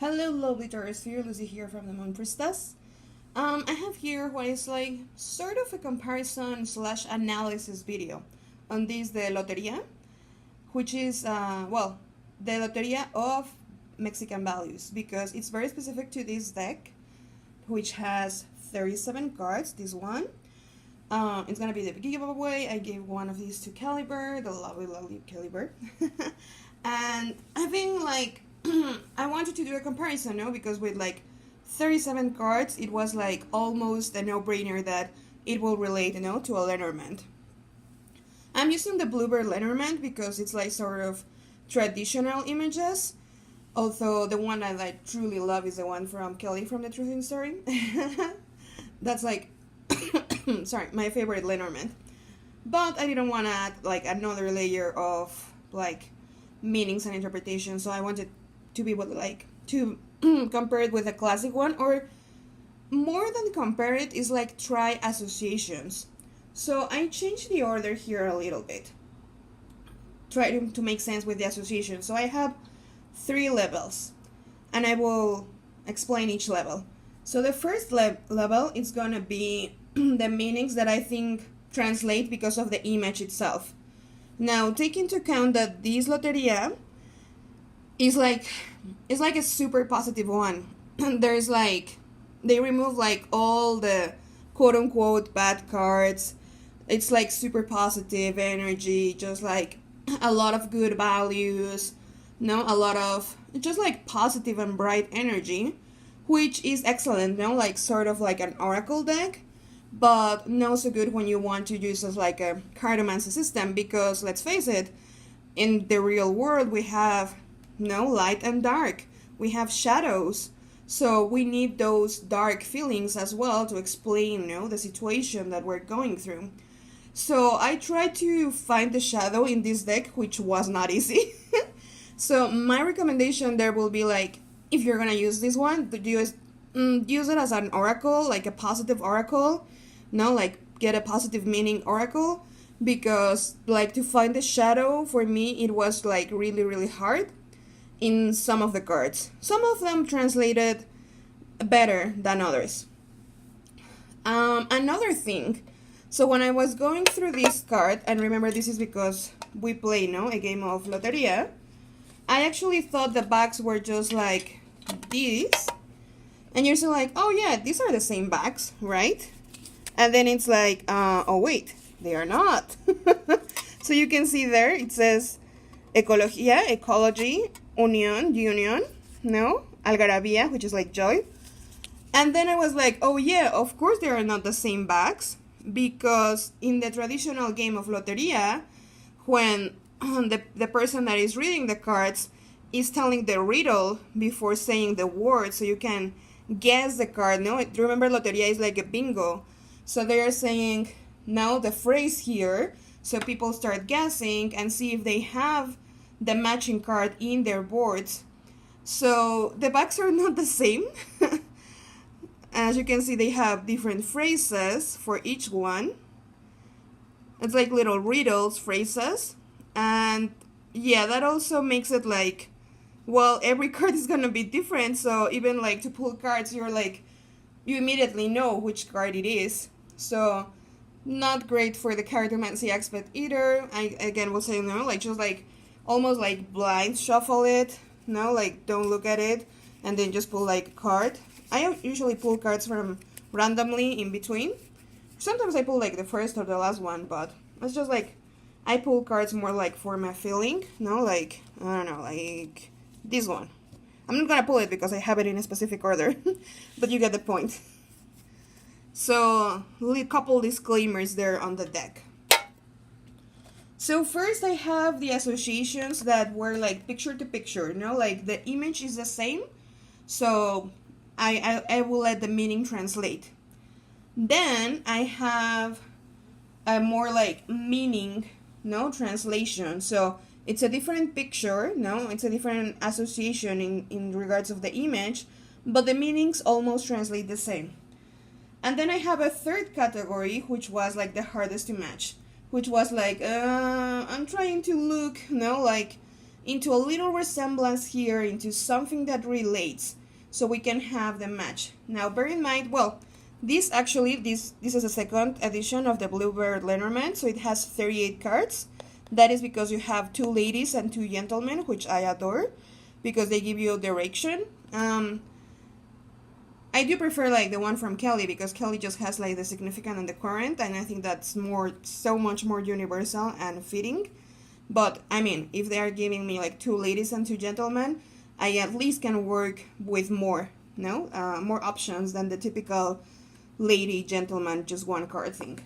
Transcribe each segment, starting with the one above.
Hello, lovely Taurus here, Lucy here from the Moon Priestess. I have here what is like sort of a comparison slash analysis video on this the Lotería, which is the Lotería of Mexican values, because it's very specific to this deck, which has 37 cards. This one, it's gonna be the giveaway. I gave one of these to Caliber, the lovely Caliber, and I've been like. I wanted to do a comparison, no? Because with like 37 cards, it was like almost a no-brainer that it will relate, to a Lenormand. I'm using the Blue Bird Lenormand because it's like sort of traditional images. Although the one I like truly love is the one from Kelly from the Truth in Story. That's like, sorry, my favorite Lenormand. But I didn't want to add like another layer of like meanings and interpretation, so I wanted to be able to like to compare it with a classic one, or more than compare it is like try associations. So I changed the order here a little bit, try to make sense with the association. So I have 3 levels and I will explain each level. So the first level is gonna be the meanings that I think translate because of the image itself. Now take into account that this Lotería is like a super positive one. There's like they remove like all the quote unquote bad cards. It's like super positive energy, just like a lot of good values, a lot of just like positive and bright energy, which is excellent, like sort of like an oracle deck, but not so good when you want to use as like a cartomancy system, because let's face it, in the real world we have light and dark, we have shadows, so we need those dark feelings as well to explain the situation that we're going through. So I tried to find the shadow in this deck, which was not easy. So my recommendation there will be like, if you're gonna use this one, use it as an oracle, like a positive oracle, like get a positive meaning oracle, because like to find the shadow for me it was like really hard in some of the cards. Some of them translated better than others. Another thing, so when I was going through this card, and remember this is because we play a game of Lotería, I actually thought the backs were just like these, and you're still like, oh yeah, these are the same backs, right? And then it's like, oh wait, they are not. So you can see there, it says ecología, ecology, union, algarabía, which is like joy. And then I was like, oh yeah, of course they are not the same backs, because in the traditional game of Lotería, when the person that is reading the cards is telling the riddle before saying the word, so you can guess the card. Remember, Lotería is like a bingo, so they are saying now the phrase here, so people start guessing and see if they have the matching card in their boards. So the backs are not the same. As you can see, they have different phrases for each one. It's like little riddles, phrases. And yeah, that also makes it like, well, every card is gonna be different, so even like to pull cards, you're like, you immediately know which card it is. So not great for the cartomancy aspect either. I again will say like just like almost like blind shuffle it, like don't look at it and then just pull like a card. I usually pull cards from randomly in between. Sometimes I pull like the first or the last one, but it's just like I pull cards more like for my feeling, like, I don't know, like this one. I'm not gonna pull it because I have it in a specific order, but you get the point. So, a couple disclaimers there on the deck. So first I have the associations that were like picture to picture, like the image is the same, so I will let the meaning translate. Then I have a more like meaning translation, so it's a different picture, it's a different association in regards of the image, but the meanings almost translate the same. And then I have a third category, which was like the hardest to match, which was like I'm trying to look like into a little resemblance here, into something that relates, so we can have the match. Now bear in mind, well, this is a second edition of the Blue Bird Lenormand, so it has 38 cards. That is because you have 2 ladies and 2 gentlemen, which I adore, because they give you direction. I do prefer like the one from Kelly, because Kelly just has like the significant and the current, and I think that's so much more universal and fitting. But I mean, if they are giving me like 2 ladies and 2 gentlemen, I at least can work with more options than the typical lady, gentleman, just one card thing.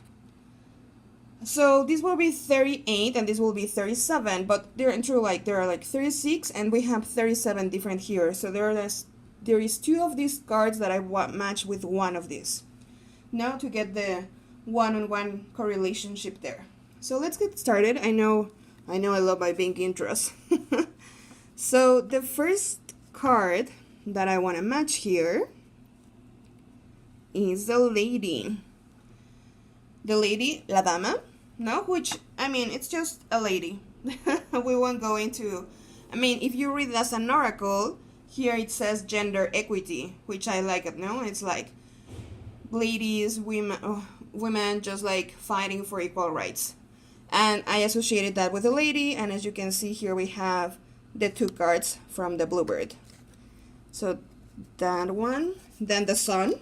So this will be 38 and this will be 37, but there are like 36 and we have 37 different here. So there is 2 of these cards that I want match with one of these. Now to get the one-on-one correlationship there. So let's get started. I know I love my big intros. So the first card that I want to match here is the lady. The lady, la dama, no? Which, I mean, it's just a lady. We won't go into, I mean, if you read it as an oracle, here it says gender equity, which I like it, no? It's like ladies, women just like fighting for equal rights. And I associated that with a lady, and as you can see here we have the 2 cards from the Bluebird. So that one, then the sun.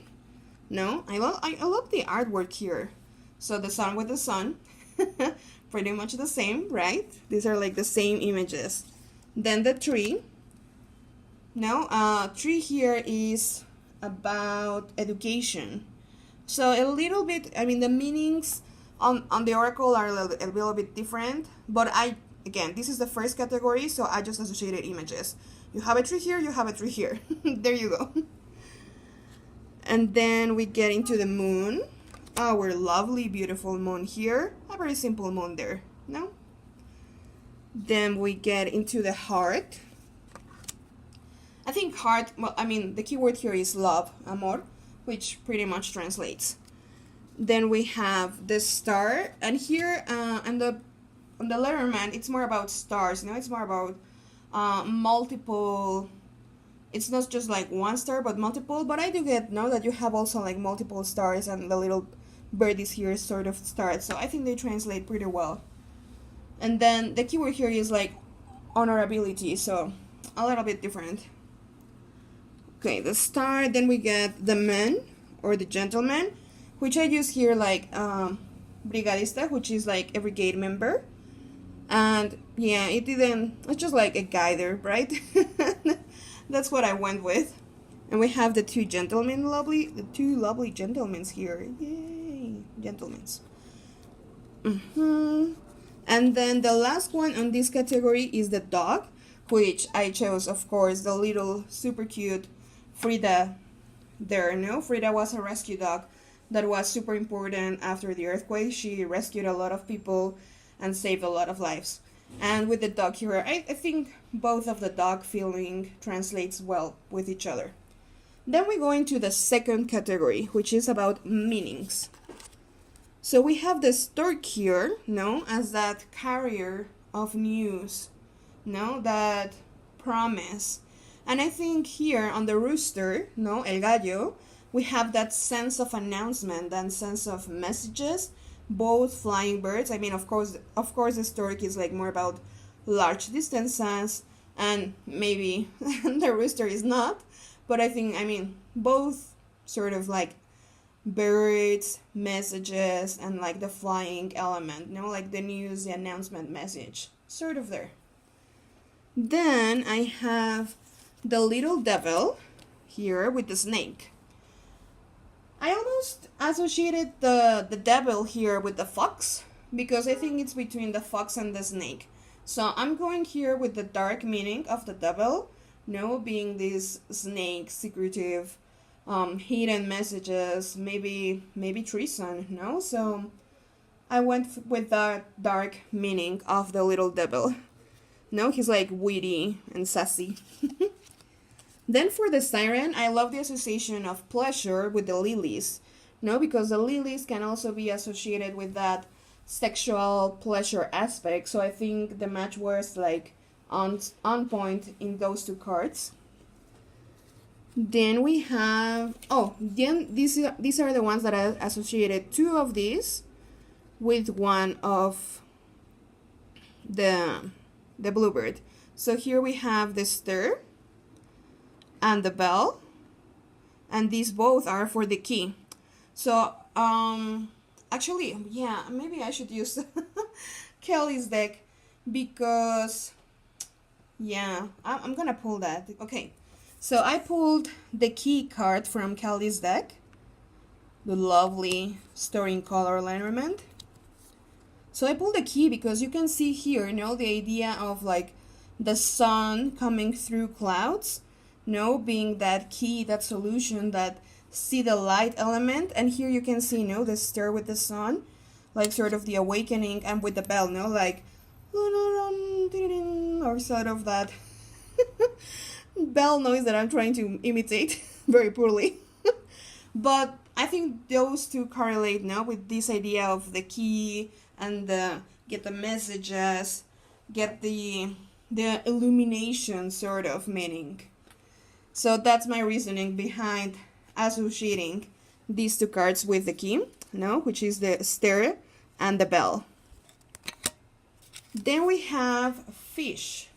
No, I love the artwork here. So the sun with the sun, pretty much the same, right? These are like the same images. Then the tree. No, tree here is about education. So a little bit, I mean, the meanings on the oracle are a little bit different, but again, this is the first category, so I just associated images. You have a tree here, you have a tree here. There you go. And then we get into the moon. Our lovely, beautiful moon here. A very simple moon there, no? Then we get into the heart. I think heart, well, I mean, the keyword here is love, amor, which pretty much translates. Then we have the star, and here on the Letterman, it's more about stars, it's more about multiple. It's not just like one star, but multiple. But I do get that you have also like multiple stars, and the little birdies here is sort of stars. So I think they translate pretty well. And then the keyword here is like honorability, so a little bit different. Okay, the star. Then we get the man or the gentleman, which I use here like brigadista, which is like a brigade member. And yeah, it's just like a guider, right? That's what I went with. And we have the 2 gentlemen, the 2 lovely gentlemen here. Yay, gentlemen. And then the last one on this category is the dog, which I chose, of course, the little super cute Frida there, no? Frida was a rescue dog that was super important after the earthquake. She rescued a lot of people and saved a lot of lives. And with the dog here, I think both of the dog feeling translates well with each other. Then we go into the second category, which is about meanings. So we have the stork here, as that carrier of news, that promise. And I think here on the rooster, el gallo, we have that sense of announcement, that sense of messages, both flying birds. I mean, of course, the stork is like more about large distances, and maybe the rooster is not. But I think, both sort of like birds, messages, and like the flying element, like the news, the announcement message, sort of there. Then I have the little devil here with the snake. I almost associated the devil here with the fox, because I think it's between the fox and the snake. So I'm going here with the dark meaning of the devil, being this snake, secretive, hidden messages, maybe treason, So I went with the dark meaning of the little devil. He's like witty and sassy. Then for the siren, I love the association of pleasure with the lilies, because the lilies can also be associated with that sexual pleasure aspect. So I think the match was like on point in those two cards. Then we have, then these are the ones that I associated two of these with one of the bluebird. So here we have the stir and the bell, and these both are for the key. So actually, yeah, maybe I should use Kelly's deck, because yeah, I'm gonna pull that. Okay, so I pulled the key card from Kelly's deck, the lovely Storing Color Lenormand. So I pulled the key because you can see here, you know, the idea of like the sun coming through clouds, you know, being that key, that solution that see the light element. And here you can see, you know, the stir with the sun, like sort of the awakening, and with the bell, you know, like or sort of that bell noise that I'm trying to imitate very poorly. But I think those two correlate now with this idea of the key and get the messages, get the illumination sort of meaning. So that's my reasoning behind associating these two cards with the key, which is the star and the bell. Then we have fish.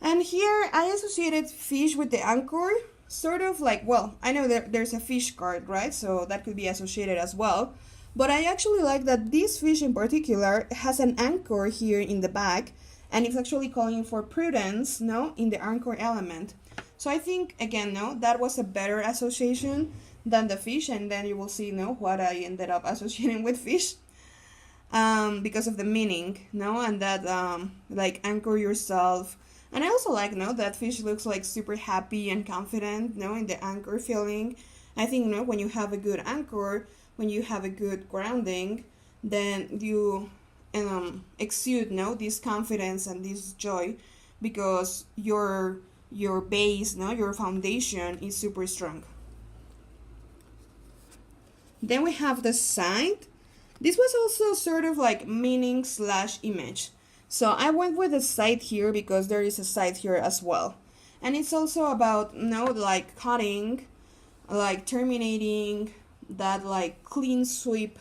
And here I associated fish with the anchor, sort of like, well, I know that there's a fish card, right? So that could be associated as well. But I actually like that this fish in particular has an anchor here in the back, and it's actually calling for prudence, in the anchor element. So I think, again, that was a better association than the fish, and then you will see, what I ended up associating with fish. Because of the meaning, and that, like, anchor yourself. And I also like, that fish looks like super happy and confident, in the anchor feeling. I think, when you have a good anchor, when you have a good grounding, then you exude, this confidence and this joy, because your base, your foundation is super strong. Then we have the side. This was also sort of like meaning / image. So I went with the side here because there is a side here as well. And it's also about, like cutting, like terminating, that like clean sweep,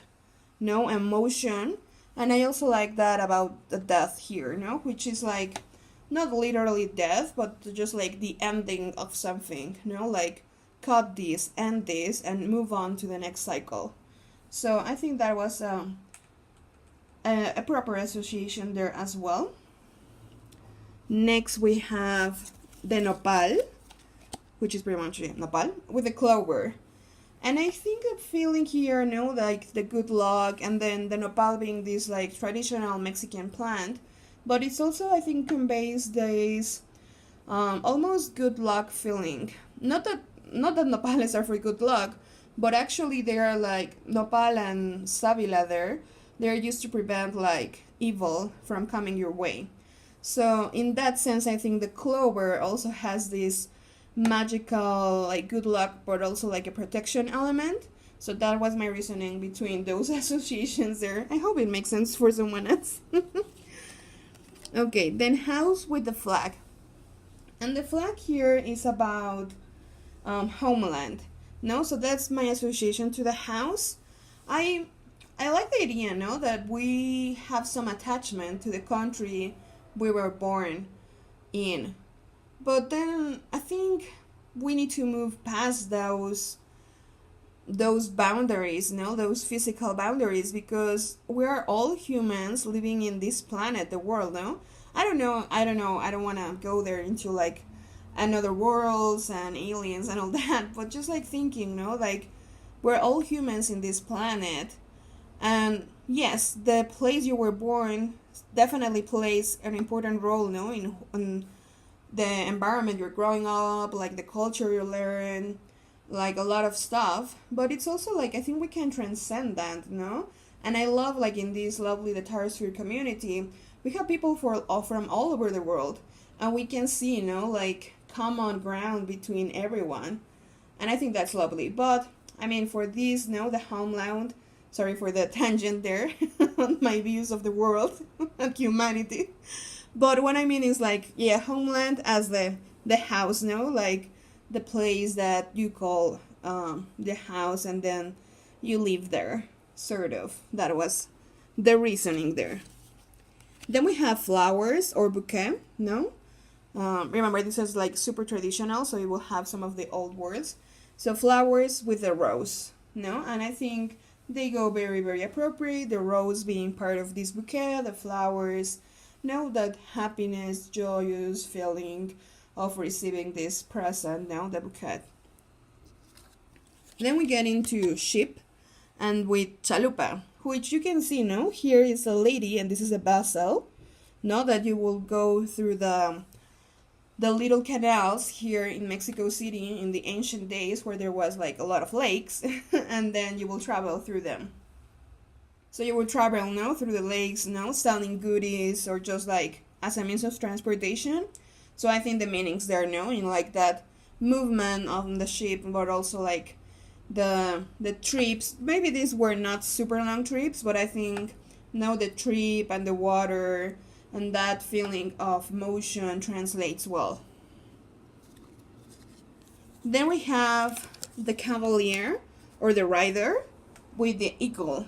emotion. And I also like that about the death here, which is like not literally death, but just like the ending of something, like cut this, end this, and move on to the next cycle. So I think that was a proper association there as well. Next we have the nopal, which is pretty much nopal, with the clover. And I think the feeling here, like the good luck, and then the nopal being this like traditional Mexican plant, but it's also, I think, conveys this almost good luck feeling. Not that nopales are for good luck, but actually they are like nopal and savila there. They're used to prevent like evil from coming your way. So in that sense, I think the clover also has this magical like good luck, but also like a protection element. So that was my reasoning between those associations there. I hope it makes sense for someone else. Okay, then house with the flag. And the flag here is about homeland. So that's my association to the house. I like the idea, that we have some attachment to the country we were born in. But then I think we need to move past those boundaries, those physical boundaries, because we are all humans living in this planet, the world, I don't know. I don't want to go there into like another worlds and aliens and all that, but just like thinking, like we're all humans in this planet. And yes, the place you were born definitely plays an important role, in the environment you're growing up, like the culture you learn, like a lot of stuff. But it's also like, I think we can transcend that, And I love, like, in this lovely the Tarsphere community, we have people from all over the world, and we can see, like common ground between everyone. And I think that's lovely. But I mean, for this, the homeland, sorry for the tangent there on my views of the world and humanity, But what I mean is like, yeah, homeland as the house, no, like the place that you call the house, and then you live there, sort of. That was the reasoning there. Then we have flowers or bouquet, no? Remember, this is like super traditional, so it will have some of the old words. So flowers with the rose, no? And I think they go very, very appropriate. The rose being part of this bouquet, the flowers, no, that happiness, joyous feeling of receiving this present, no, the bouquet. Then we get into ship and with chalupa, which you can see, no? Here is a lady and this is a vessel, no? That you will go through the little canals here in Mexico City in the ancient days where there was like a lot of lakes and then you will travel through them. So you will travel, no, through the lakes, no, selling goodies or just like as a means of transportation. So I think the meanings there, no, in like that movement on the ship, but also like the trips. Maybe these were not super long trips, but I think, no, the trip and the water and that feeling of motion translates well. Then we have the cavalier or the rider with the eagle.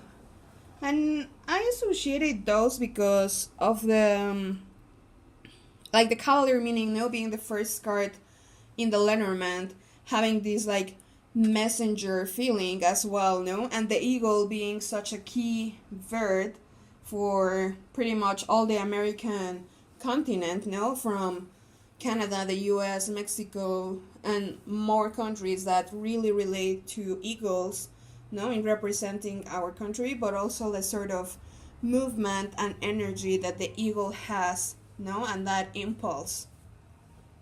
And I associated those because of the like the cavalier meaning, no, being the first card in the Lenormand, having this like messenger feeling as well, no, and the eagle being such a key bird for pretty much all the American continent, no, from Canada, the US, Mexico, and more countries that really relate to eagles, no, in representing our country, but also the sort of movement and energy that the eagle has, no, and that impulse.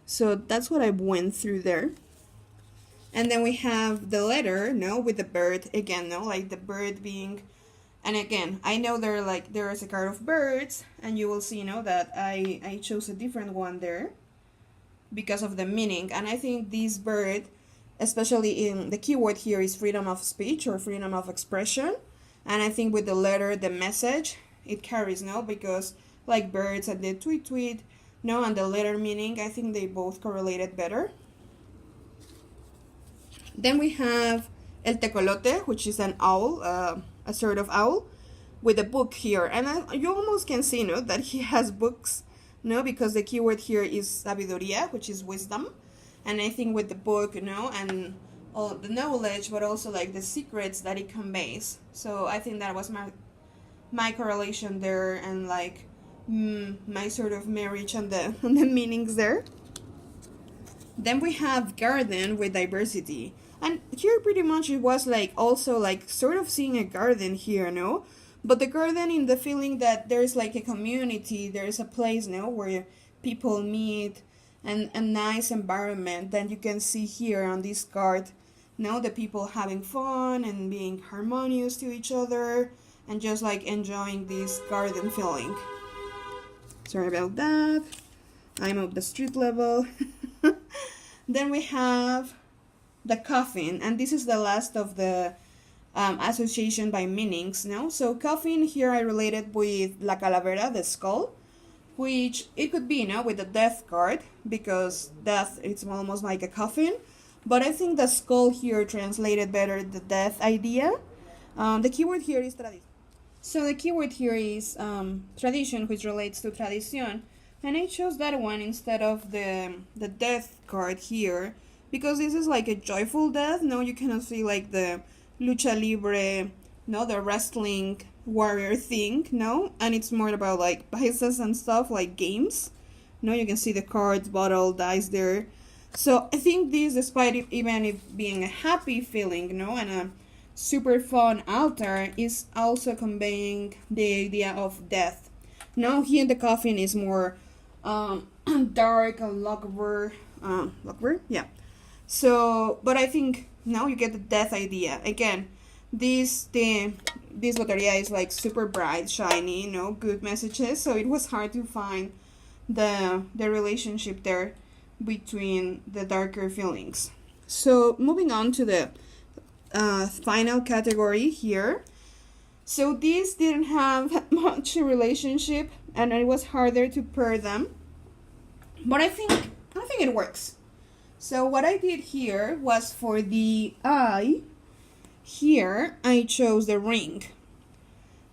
So that's what I went through there. And then we have the letter, no, with the bird again, no, like the bird being, and again, I know there is a card of birds, and you will see, that I chose a different one there because of the meaning. And I think this bird, especially in the keyword here is freedom of speech or freedom of expression. And I think with the letter, the message, it carries, no, because like birds and the tweet tweet, no, and the letter meaning, I think they both correlated better. Then we have el tecolote, which is an owl, a sort of owl, with a book here. And you almost can see, that he has books, because the keyword here is sabiduría, which is wisdom. And I think with the book, and all the knowledge, but also like the secrets that it conveys. So I think that was my correlation there, and like my sort of marriage and the meanings there. Then we have garden with diversity. And here pretty much it was like also like sort of seeing a garden here, no? But the garden in the feeling that there's like a community, there's a place, where people meet, and a nice environment that you can see here on this card, the people having fun and being harmonious to each other and just like enjoying this garden feeling. Sorry about that. I'm at the street level. Then we have the coffin, and this is the last of the association by meanings, So coffin here I related with la calavera, the skull, which it could be, with the death card, because death, it's almost like a coffin. But I think the skull here translated better the death idea. The keyword here is tradition. So the keyword here is tradition, which relates to tradición. And I chose that one instead of the death card here, because this is like a joyful death. You cannot see like the lucha libre, the wrestling warrior thing, and it's more about like paisas and stuff, like games. You can see the cards, bottle, dice there. So I think this, despite even it being a happy feeling, and a super fun altar, is also conveying the idea of death. Here in the coffin is more dark and logger, yeah. So, but I think now you get the death idea. Again, this Lotería is like super bright, shiny, good messages. So it was hard to find the relationship there between the darker feelings. So moving on to the final category here. So this didn't have much relationship, and it was harder to pair them. But I think it works. So what I did here was for the eye, here I chose the ring.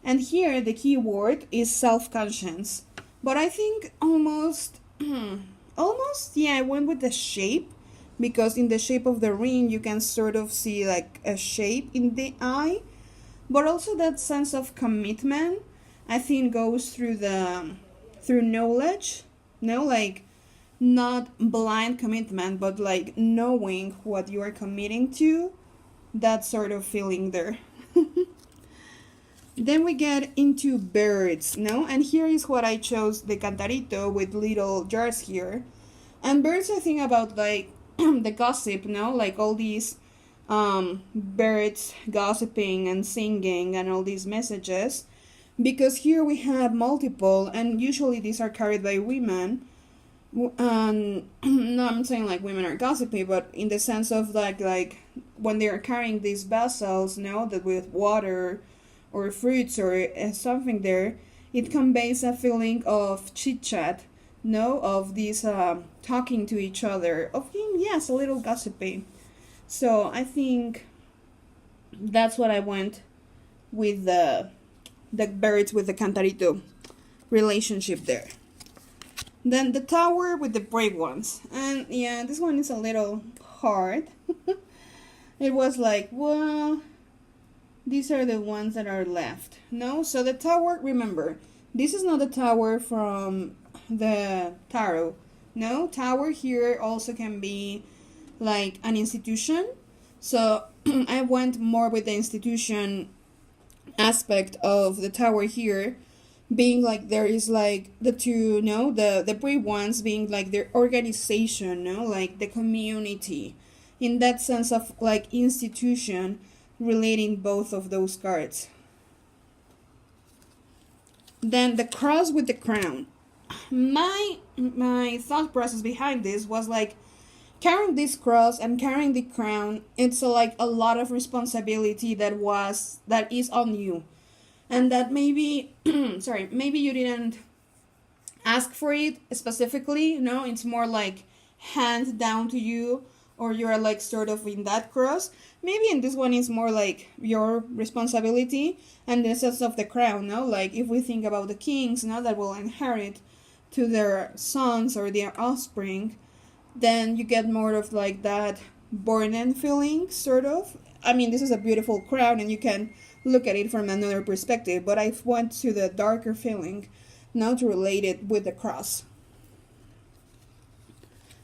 And here the keyword is self-conscious. But I think almost, yeah, I went with the shape, because in the shape of the ring you can sort of see like a shape in the eye. But also that sense of commitment, I think, goes through knowledge, like not blind commitment, but like knowing what you are committing to, that sort of feeling there. Then we get into birds, and here is what I chose, the cantarito with little jars here. And birds, I think about like the gossip, like all these birds gossiping and singing and all these messages, because here we have multiple, and usually these are carried by women. And no, I'm saying like women are gossipy, but in the sense of like when they are carrying these vessels, that with water or fruits or something there, it conveys a feeling of chit chat, of these talking to each other, of being, yes, a little gossipy. So I think that's what I went with the birds with the cantarito relationship there. Then the tower with the brave ones. And yeah, this one is a little hard. It was like, well, these are the ones that are left. So the tower, remember, this is not the tower from the tarot. Tower here also can be like an institution. So I went more with the institution aspect of the tower here, being like there is like the two, the brave ones being like their organization, like the community, in that sense of like institution, relating both of those cards. Then the cross with the crown. My thought process behind this was like, carrying this cross and carrying the crown, it's like a lot of responsibility that is on you, and that maybe maybe you didn't ask for it specifically. It's more like hand down to you, or you're like sort of in that cross. Maybe in this one is more like your responsibility, and the sense of the crown, like if we think about the kings, that will inherit to their sons or their offspring, then you get more of like that burden feeling, sort of. I mean, this is a beautiful crown and you can look at it from another perspective, but I went to the darker feeling now to relate it with the cross.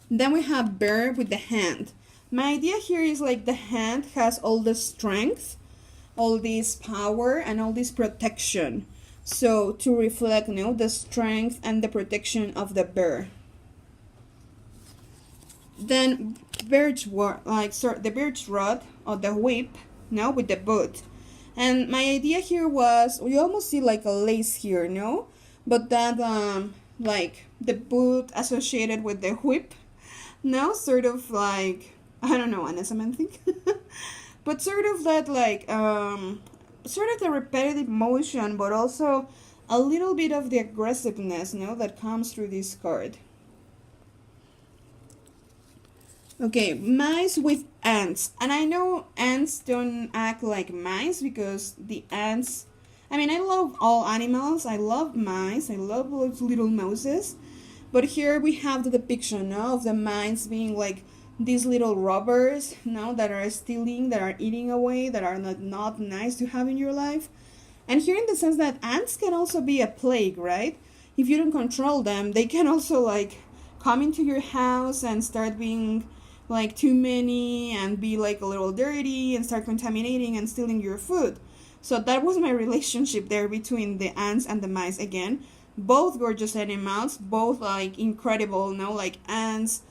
Then we have bear with the hand. My idea here is like the hand has all the strength, all this power, and all this protection. So to reflect, the strength and the protection of the bear. Then the birch rod or the whip, with the boot. And my idea here was, we almost see like a lace here, but that like the boot associated with the whip, sort of like, I don't know, Anna think, but sort of that like sort of the repetitive motion, but also a little bit of the aggressiveness, that comes through this card. Okay, mice with ants. And I know ants don't act like mice, because the ants, I mean, I love all animals. I love mice. I love those little mouses. But here we have the depiction of the mice being like these little robbers, that are stealing, that are eating away, that are not nice to have in your life. And here in the sense that ants can also be a plague, right? If you don't control them, they can also like come into your house and start being like too many and be like a little dirty and start contaminating and stealing your food. So that was my relationship there between the ants and the mice. Again, both gorgeous animals, both like incredible, like ants,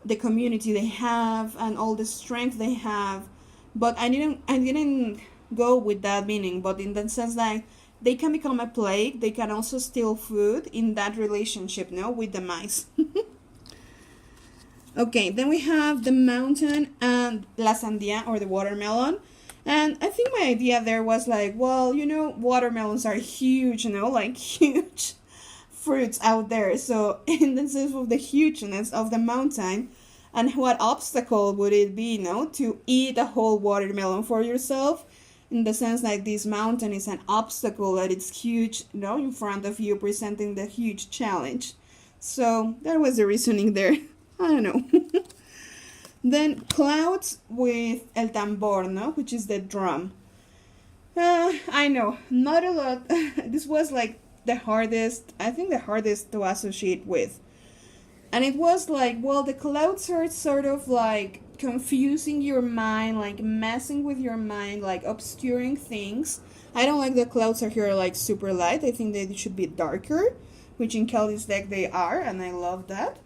the community they have and all the strength they have. But I didn't go with that meaning, but in the sense that they can become a plague, they can also steal food in that relationship, with the mice. Okay, then we have the mountain and la sandia, or the watermelon. And I think my idea there was like, well, watermelons are huge, like huge fruits out there. So in the sense of the hugeness of the mountain, and what obstacle would it be, to eat a whole watermelon for yourself? In the sense like this mountain is an obstacle, that it's huge, in front of you, presenting the huge challenge. So that was the reasoning there. I don't know. Then clouds with el tambor, which is the drum. I know, not a lot. This was like the hardest, I think the hardest to associate with. And it was like, well, the clouds are sort of like confusing your mind, like messing with your mind, like obscuring things. I don't like the clouds are here like super light. I think they should be darker, which in Kelly's deck they are, and I love that.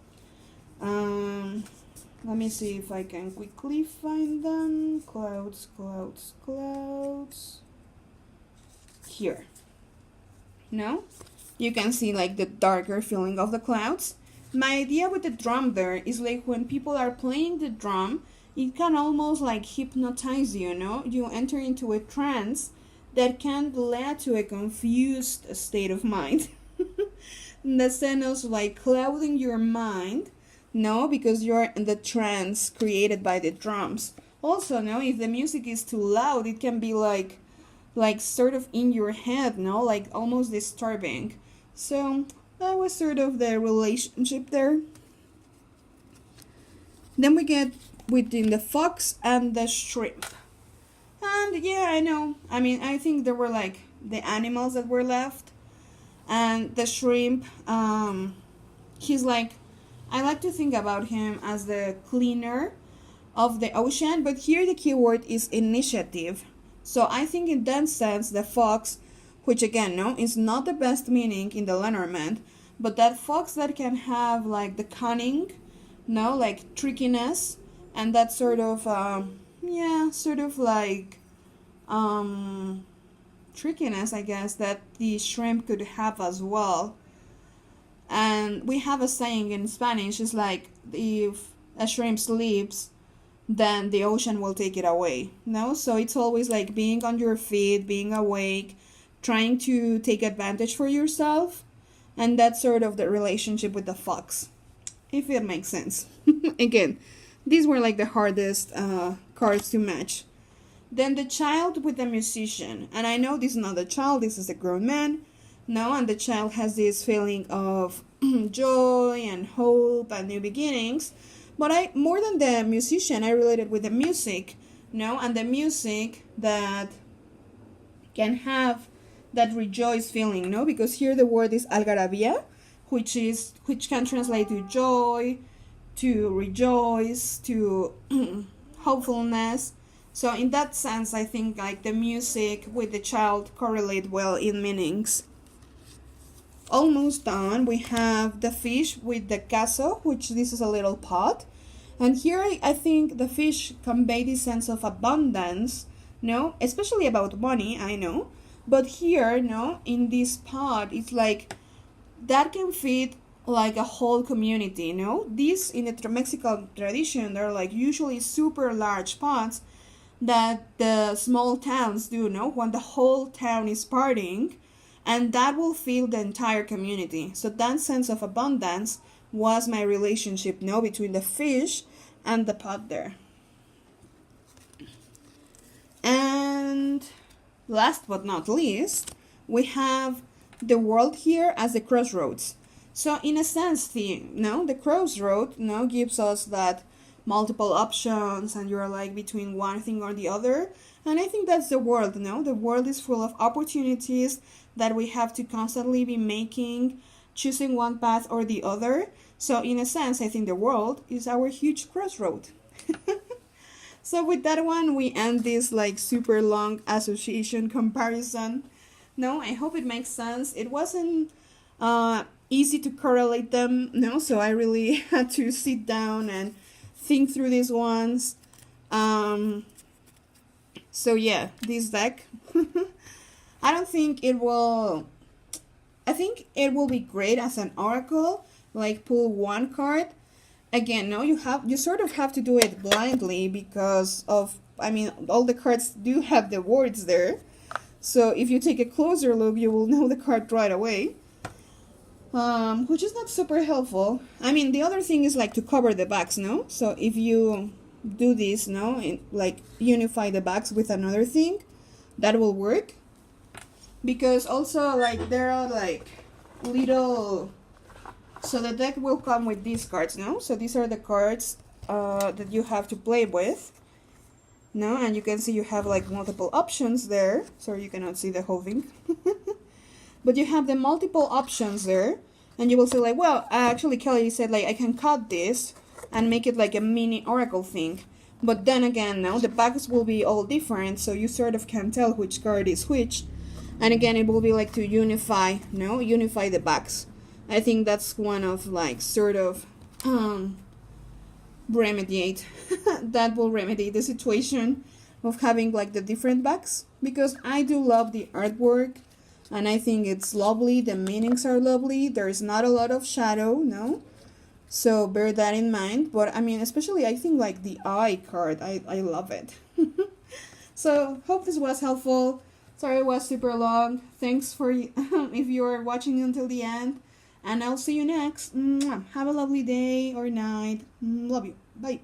Let me see if I can quickly find them. Clouds, clouds, clouds. Here. You can see like the darker feeling of the clouds. My idea with the drum there is like when people are playing the drum, it can almost like hypnotize you, You enter into a trance that can lead to a confused state of mind. In the sense of like clouding your mind, because you're in the trance created by the drums. Also, if the music is too loud, it can be like sort of in your head, like almost disturbing. So that was sort of the relationship there. Then we get within the fox and the shrimp. And yeah, I know. I mean, I think there were like the animals that were left. And the shrimp, he's like, I like to think about him as the cleaner of the ocean. But here the keyword is initiative. So I think in that sense, the fox, which again, is not the best meaning in the Lenormand, but that fox that can have like the cunning, like trickiness, and that sort of, trickiness, I guess, that the shrimp could have as well. And we have a saying in Spanish, it's like, if a shrimp sleeps, then the ocean will take it away. So it's always like being on your feet, being awake, trying to take advantage for yourself. And that's sort of the relationship with the fox, if it makes sense. Again, these were like the hardest cards to match. Then the child with the musician. And I know this is not a child, this is a grown man. And the child has this feeling of joy and hope and new beginnings. But more than the musician, I related with the music, and the music that can have that rejoice feeling, because here the word is algarabía, which can translate to joy, to rejoice, to hopefulness. So in that sense, I think like the music with the child correlate well in meanings. Almost done. We have the fish with the caso, which this is a little pot. And here I think the fish convey this sense of abundance, especially about money, I know. But here, in this pot, it's like that can feed like a whole community, These, in the Mexican tradition, they're like usually super large pots that the small towns do, when the whole town is partying. And that will fill the entire community. So that sense of abundance was my relationship, between the fish and the pot there. And last but not least, we have the world here as the crossroads. So in a sense, the crossroad, gives us that multiple options, and you're like between one thing or the other. And I think that's the world, The world is full of opportunities that we have to constantly be making, choosing one path or the other. So in a sense, I think the world is our huge crossroad. So with that one, we end this like super long association comparison. I hope it makes sense. It wasn't easy to correlate them, so I really had to sit down and think through these ones. So yeah, this deck, I think it will be great as an oracle, like pull one card. Again, you sort of have to do it blindly because of, all the cards do have the words there. So if you take a closer look, you will know the card right away. which is not super helpful. I mean, the other thing is like to cover the backs, no? So if you do this, no, and like unify the backs with another thing, that will work. Because also like there are like little, so the deck will come with these cards, no? So these are the cards that you have to play with, no? And you can see you have like multiple options there. Sorry, you cannot see the whole thing. But you have the multiple options there, and you will say like, well, actually Kelly said like I can cut this and make it like a mini oracle thing. But then again, now the backs will be all different, so you sort of can tell which card is which. And again, it will be like to unify, no, unify the backs. I think that's one of like sort of remediate that will remedy the situation of having like the different backs, because I do love the artwork and I think it's lovely. The meanings are lovely. There's not a lot of shadow, no, so bear that in mind. But I mean, especially I think like the eye card, I love it. So hope this was helpful. Sorry it was super long. Thanks for if you're watching until the end, and I'll see you next. Have a lovely day or night. Love you. Bye.